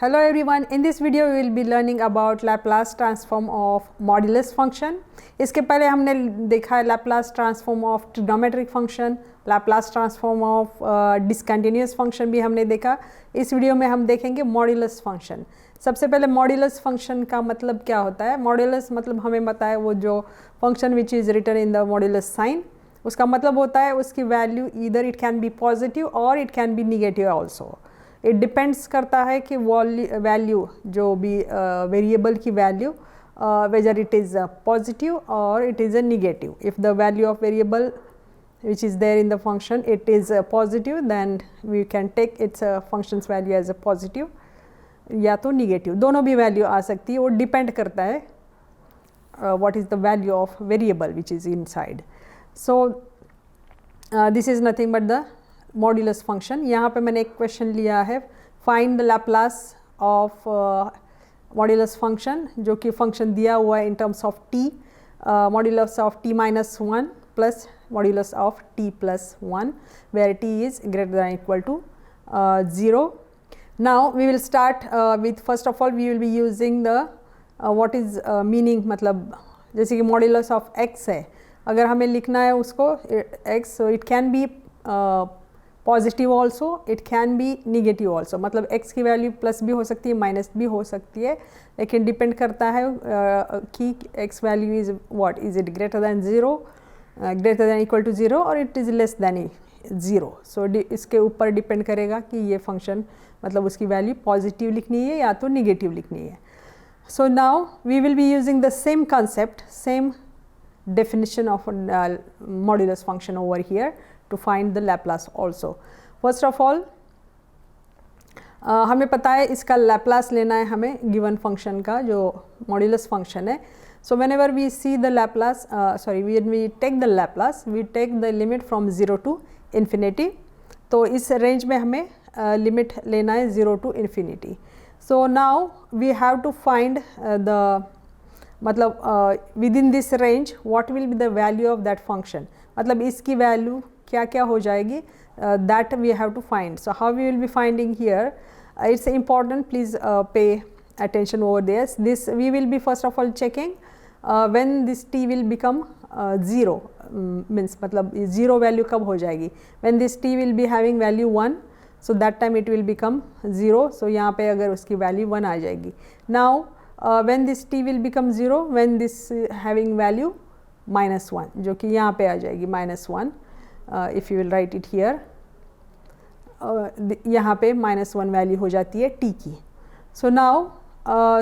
Hello everyone, in this video we will be learning about Laplace transform of modulus function. इसके पहले हमने देखा है Laplace transform of trigonometric function, Laplace transform of discontinuous function भी हमने देखा. इस वीडियो में हम देखेंगे मॉड्यूलस फंक्शन. सबसे पहले मॉड्यूलस फंक्शन का मतलब क्या होता है. मॉड्यूलस मतलब हमें पता है वो जो function which is written in the modulus sign, उसका मतलब होता है उसकी value either it can be positive और it can be negative also. It depends करता है कि वैल्यू जो भी वेरिएबल की value whether it is positive और it is a negative. If the value of variable which is there in the function it is positive, then we can take its function's value as a positive या तो negative. दोनों भी value आ सकती है. वो depend करता है what is the value of variable which is inside. So this is nothing but the modulus function. यहाँ पे मैंने एक क्वेश्चन लिया है, find the Laplace of modulus function, जो कि फंक्शन दिया हुआ है in terms of t, modulus of t minus 1 plus modulus of t plus 1 where t is greater than equal to 0. Now we will start with first of all we will be using the what is meaning. मतलब जैसे कि modulus of x है, अगर हमें लिखना है उसको x, so it can be positive also, it can be negative also. मतलब x की वैल्यू प्लस भी हो सकती है, माइनस भी हो सकती है, लेकिन डिपेंड करता है कि x value is what, is it greater than 0, greater than equal to 0 और it is less than 0. So इसके ऊपर डिपेंड करेगा कि ये फंक्शन मतलब उसकी वैल्यू पॉजिटिव लिखनी है या तो निगेटिव लिखनी है. So now we will be using the same concept, same definition of modulus function over here to find the Laplace also. First of all हमें पता है इसका Laplace लेना है हमें given function का जो modulus function है. So whenever we see the Laplace, when we take the Laplace, we take the limit from 0 to infinity. तो इस range में हमें limit लेना है 0 to infinity. So now we have to find the मतलब within this range what will be the value of that function. मतलब इसकी value क्या क्या हो जाएगी, that we have to find. So how we will be finding here, it's important, please pay attention over this. This we will be first of all checking when this t will become 0, means मतलब 0 value कब हो जाएगी, when this t will be having value 1, so that time it will become 0. सो यहाँ पे अगर उसकी value 1 आ जाएगी. Now when this t will become 0, when this having value minus 1, जो कि यहाँ पे आ जाएगी -1. if you will write it here, यहाँ पे -1 वैल्यू हो जाती है t की. so now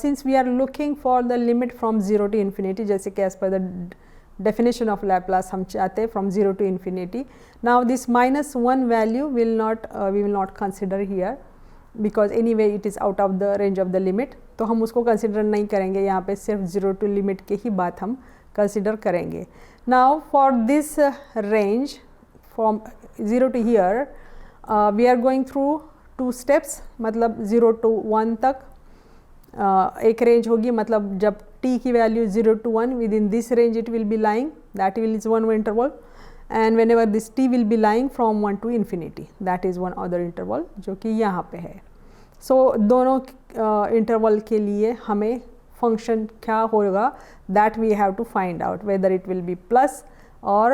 since we are looking for the limit from 0 to infinity, जैसे कि as per the definition of Laplace हम चाहते हैं from 0 to infinity. now this -1 value will not we will not consider here because anyway it is out of the range of the limit. तो हम उसको consider नहीं करेंगे, यहाँ पे सिर्फ 0 to limit के ही बात हम कंसिडर करेंगे. now for this range from 0 to here we are going through 2 steps. मतलब 0 to 1 तक एक रेंज होगी, मतलब जब t की value 0 to 1, with in this range it will B lying, that will is one interval. And when ever this t will be lying from 1 to infinity, that is one other interval जो कि यहाँ पे है. सो दोनों interval के लिए हमें function क्या होगा, that we have to find out whether it will be plus और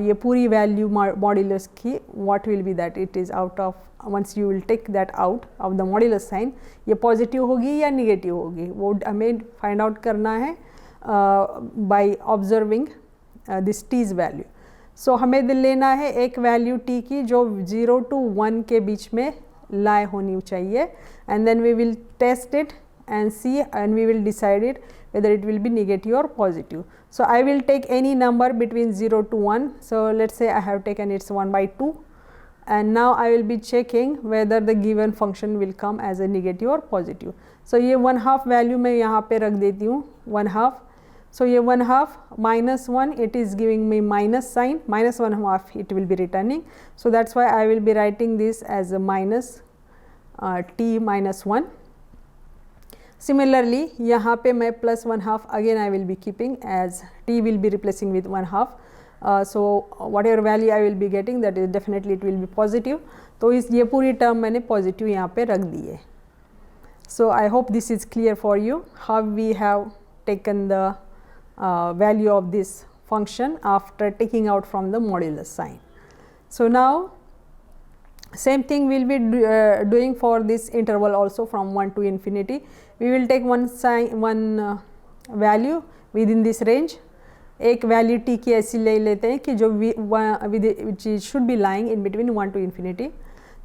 ये पूरी वैल्यू मॉड्यूलस की what will be that it is out of, once you will take that out of the modulus sign, ये positive होगी या negative होगी वो हमें फाइंड आउट करना है by observing this these value. So हमें लेना है एक वैल्यू t की जो 0 to 1 के बीच में लाई होनी चाहिए, and then we will test it and see and we will decide it whether it will be negative or positive. So I will take any number between 0 to 1. So let's say I have taken it's 1/2, and now I will be checking whether the given function will come as a negative or positive. So ये 1/2 value मैं यहाँ पे रख देती हूँ, 1/2. So ये 1/2 -1, it is giving me minus sign, -1/2 it will be returning. So that's why I will be writing this as a minus t minus 1. Similarly यहाँ पे मैं +1/2 again I will be keeping as t will be replacing with 1/2. So whatever value I will be getting, that is definitely it will be positive. तो इस ये पूरी term मैंने positive यहाँ पे रख दी है. So I hope this is clear for you how we have taken the value of this function after taking out from the modulus sign. So now same thing we will be doing for this interval also from 1 to infinity. We will take one value within this range. एक value t की ऐसी ले लेते हैं कि जो which should be lying in between 1 to infinity.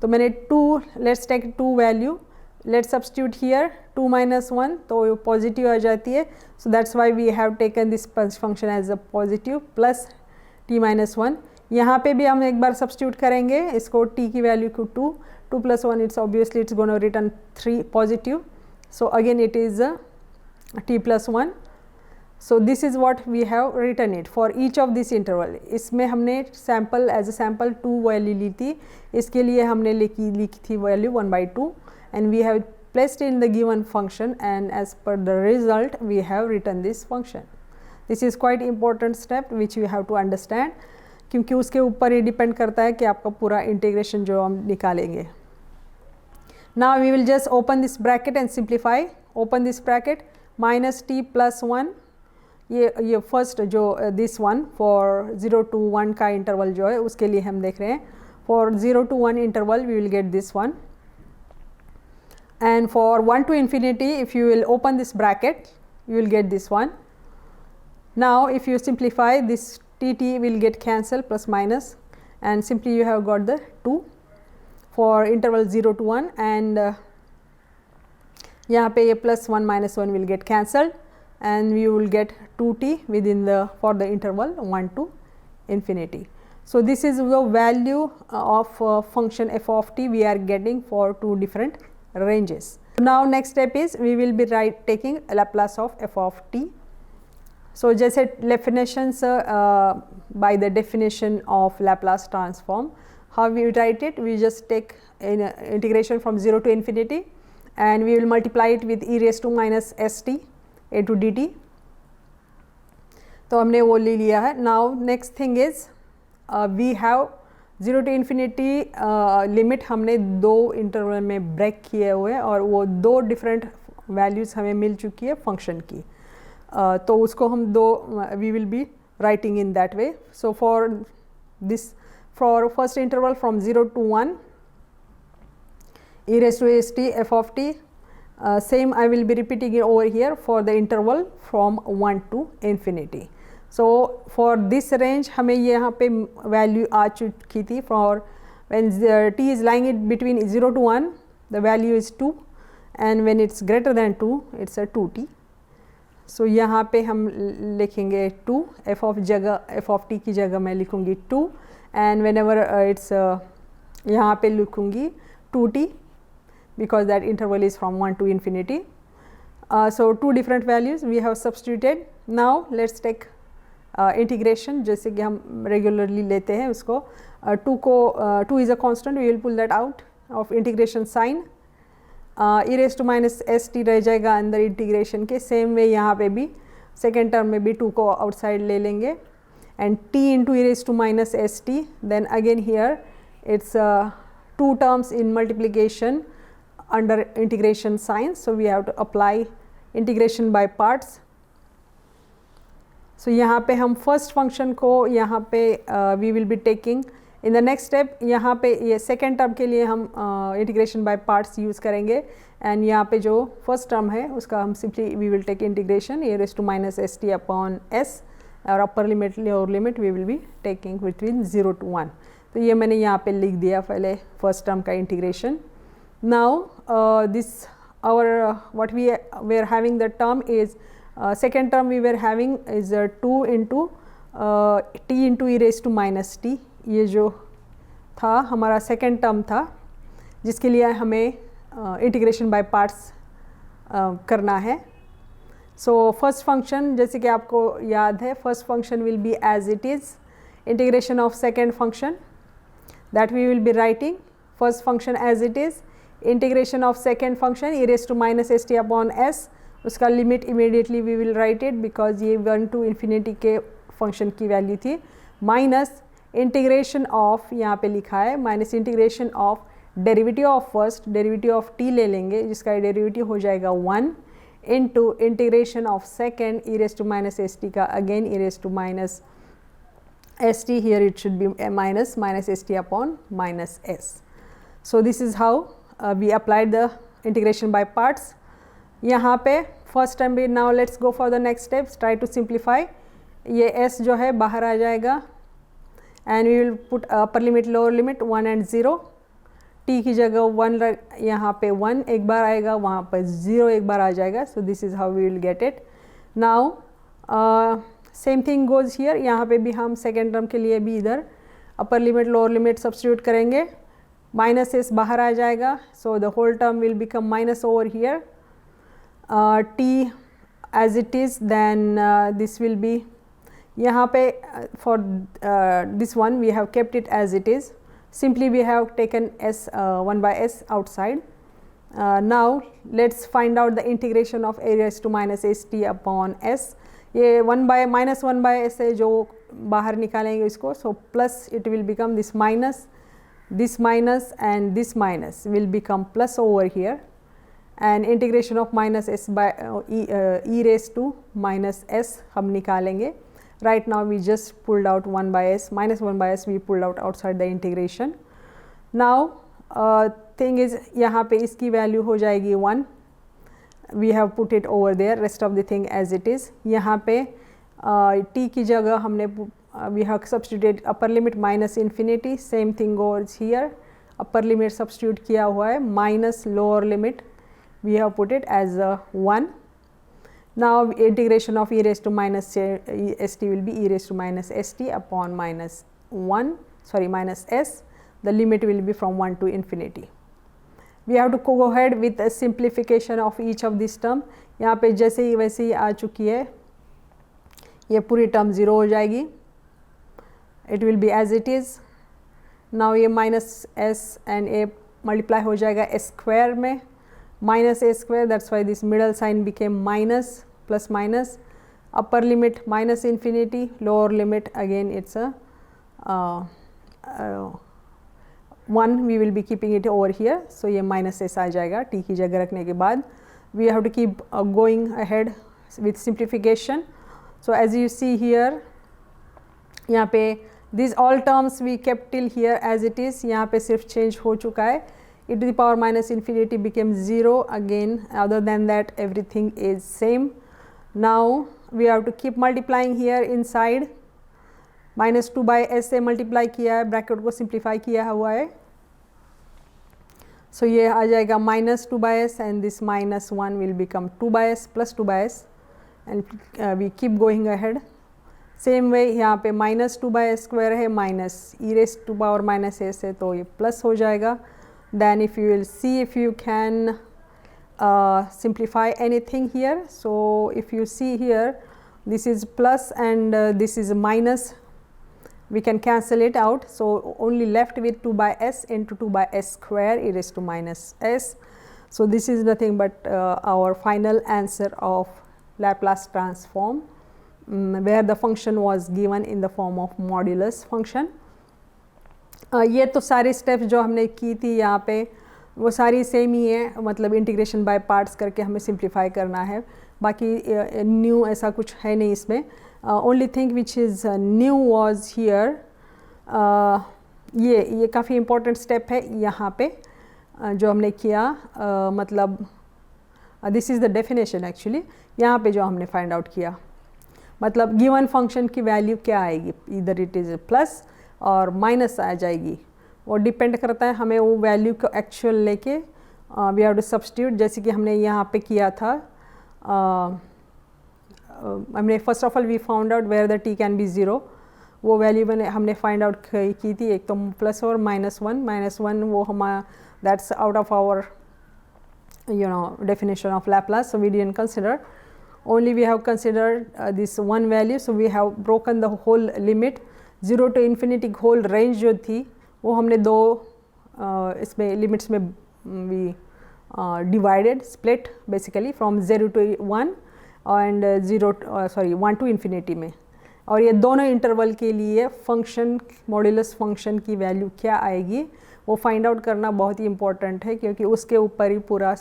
तो मैंने 2, let's take 2 value, let's substitute here 2 minus 1, तो पॉजिटिव आ जाती है. So that's why we have taken this function as a positive plus t minus 1. यहाँ पे भी हम एक बार सब्स्टिट्यूट करेंगे इसको, t की वैल्यू को 2 plus 1, it's obviously it's going to return 3 positive. So again it is t plus 1. So this is what we have written it for each of this interval. इसमें हमने sample as a sample 2 value ली थी, इसके लिए हमने लिखी थी value 1/2 and we have placed in the given function, and as per the result we have written this function. This is quite important step which you have to understand, क्योंकि उसके ऊपर ही डिपेंड करता है कि आपका पूरा इंटीग्रेशन जो हम निकालेंगे. Now we will just open this bracket and simplify. Open this bracket, minus t plus 1, ये फर्स्ट जो दिस वन फॉर 0 to 1 का इंटरवल जो है उसके लिए हम देख रहे हैं. For 0 to 1 interval we will get this one, and for 1 to infinity if you will open this bracket you will get this one. Now if you simplify, this t will get cancelled, plus minus, and simply you have got the 2 for interval 0 to 1, and यहाँ पे ये plus 1 minus 1 will get cancelled, and you will get 2t within the for the interval 1 to infinity. So this is the value of function f of t we are getting for 2 different ranges. Now next step is we will be taking Laplace of f of t. So जैसे definitions by the definition of Laplace transform, how we write it, we just take an integration from 0 to infinity and we will multiply it with e raised to minus st a to dt. तो हमने वो ले लिया है. Now next thing is we have 0 to infinity limit हमने 2 interval में break किए हुए हैं और वो 2 डिफरेंट वैल्यूज़ हमें मिल चुकी है फंक्शन की. तो उसको हम we will be writing in that way. So for this, for first interval from 0 to 1, e raised to st f of t, same I will be repeating it over here for the interval from 1 to infinity. So for this range हमें यहाँ पे value आ चुकी थी. For when t is lying in between 0 to 1 the value is 2, and when it's greater than 2 it's a 2t. So यहाँ पे हम लिखेंगे 2, f of t की जगह मैं लिखूँगी 2, and whenever it's यहाँ पे लिखूँगी 2t because that interval is from 1 to infinity. So 2 different values we have substituted. Now let's take integration जैसे कि हम रेगुलरली लेते हैं उसको. 2 is a constant, we will pull that out of integration sign. E raise to minus S t रह जाएगा अंदर integration के. सेम वे यहाँ पे भी सेकेंड टर्म में भी 2 को आउटसाइड ले लेंगे, and t into e raise to minus S t. Then again here it's 2 terms in multiplication under integration sign, so we have to apply integration by parts. So यहाँ पे हम first function को यहाँ पे we will be taking in the next step. यहाँ पे ये second term के लिए हम इंटीग्रेशन बाय पार्ट्स यूज़ करेंगे, एंड यहाँ पे जो फर्स्ट टर्म है उसका हम simply we will take integration E raise to minus S T upon S, और upper limit lower limit we will be taking between 0 to 1. तो ये मैंने यहाँ पे लिख दिया पहले फर्स्ट टर्म का integration. Now this our what we are having the term is second term we were having is 2 into t into e raised to minus t. ये जो था हमारा सेकेंड टर्म था जिसके लिए हमें इंटीग्रेशन बाय पार्ट्स करना है. सो फर्स्ट फंक्शन जैसे कि आपको याद है, first function will be as it is integration of second function, that we will be writing first function as it is integration of second function e raised to minus st अपॉन s. उसका limit immediately we will write it because ये 1 to infinity के function की value थी, minus integration of, यहाँ पे लिखा है minus integration of derivative of first, derivative of t ले लेंगे जिसका डेरिवेटिव हो जाएगा 1 into integration of second E raise to minus S T का again E raise to minus S T, here it should be minus minus S T upon minus S. So this is how we applied the integration by parts. यहाँ पे first time भी. now let's go for the next steps, try to simplify. ये s जो है बाहर आ जाएगा and we will put upper limit lower limit 1 and 0. t की जगह 1 यहाँ पे 1 एक बार आएगा, वहाँ पर 0 एक बार आ जाएगा. so this is how we will get it. now same thing goes here. यहाँ पे भी हम सेकेंड टर्म के लिए भी इधर upper limit lower limit substitute करेंगे. माइनस एस बाहर आ जाएगा, so the whole term will become minus over here. T as it is, then this will be यहाँ पे for this one we have kept it as it is. Simply we have taken s 1 by s outside. Now let's find out the integration of e raise to minus S T upon s. ये 1 by -1 by s है जो बाहर निकालेंगे इसको. So plus it will become this minus and this minus will become plus over here, and integration of minus s by e raised to minus s हम निकालेंगे. right now we just pulled out 1 by s, minus 1 by s we pulled out outside the integration. now thing is यहाँ पे इसकी value हो जाएगी 1. we have put it over there, rest of the thing as it is. यहाँ पे t की जगह हमने we have substituted upper limit minus infinity. same thing goes here, upper limit substitute किया हुआ है, minus lower limit we have put it as 1. now integration of e raised to minus st will be e raised to minus st upon minus s. the limit will be from 1 to infinity. we have to go ahead with a simplification of each of this term. यहाँ पे जैसे ही वैसे ही आ चुकी है, ये पूरी term 0 हो जाएगी. it will be as it is. now ये minus s and a multiply हो जाएगा s square में, minus a square, that's why this middle sign became minus, plus minus. upper limit minus infinity, lower limit again it's a 1, we will be keeping it over here. so ये minus s आ जाएगा t की जगह रखने के बाद. we have to keep going ahead with simplification. so as you see here, यहाँ पे these all terms we kept till here as it is. यहाँ पे सिर्फ change हो चुका है. e to the power minus infinity became 0 again. other than that everything is same. now we have to keep multiplying here inside. minus 2 by s से multiply किया है, bracket को simplify किया हुआ है. so ये आ जाएगा minus 2 by s and this minus 1 will become 2 by s plus 2 by s, and we keep going ahead. Same way यहाँ पे माइनस 2 बाय स्क्वायर है, minus e raise to power minus s है, तो ये plus हो जाएगा. Then if you will see if you can simplify anything here. so if you see here, this is plus and this is minus, we can cancel it out. so only left with 2 by s into 2 by s square e raised to minus s. so this is nothing but our final answer of Laplace transform, where the function was given in the form of modulus function. ये तो सारी steps जो हमने की थी यहाँ पे वो सारी सेम ही है, मतलब इंटीग्रेशन बाय पार्ट्स करके हमें सिंप्लीफाई करना है. बाकी न्यू ऐसा कुछ है नहीं इसमें. Only thing which is knew was here, ये काफ़ी इम्पोर्टेंट स्टेप है यहाँ पे जो हमने किया. मतलब this is the definition actually. यहाँ पे जो हमने फाइंड आउट किया, मतलब गिवन फंक्शन की वैल्यू क्या आएगी, इधर इट इज़ प्लस और माइनस आ जाएगी. वो डिपेंड करता है हमें वो वैल्यू को एक्चुअल लेके वी हैव टू सब्स्टिट्यूट, जैसे कि हमने यहाँ पे किया था. हमने first of all we found out where the t can be 0. वो वैल्यू हमने फाइंड आउट की थी, एक तो प्लस और -1 वो हमारा that's out of our definition of Laplace, so we didn't consider. Only we have considered this one value, so we have broken the whole limit 0 to infinity. whole range जो थी वो हमने दो इसमें लिमिट्स में we divided, split basically from 0 to 1 and 1 to infinity में. और ये दोनों इंटरवल के लिए फंक्शन मॉड्यूलस फंक्शन की वैल्यू क्या आएगी वो फाइंड आउट करना बहुत ही इम्पॉर्टेंट है, क्योंकि उसके ऊपर ही पूरा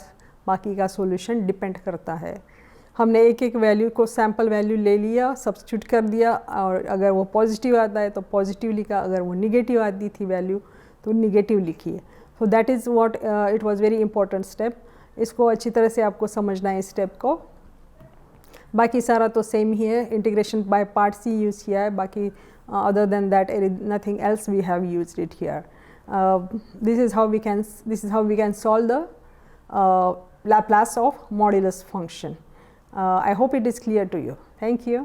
बाकी का सॉल्यूशन डिपेंड करता है। हमने एक एक वैल्यू को सैम्पल वैल्यू ले लिया, सब्स्टिट्यूट कर दिया, और अगर वो पॉजिटिव आता है तो पॉजिटिव लिखा, अगर वो निगेटिव आती थी वैल्यू तो निगेटिव लिखिए। So that is what it was very important step. इसको अच्छी तरह से आपको समझना है इस स्टेप को। बाकी सारा तो सेम ही है, इंटीग्रेशन बाय पार्ट्स ही यूज़ किया है, बाकी other than that nothing else we have used it here. This is how we can solve the Laplace of modulus function. I hope it is clear to you. Thank you.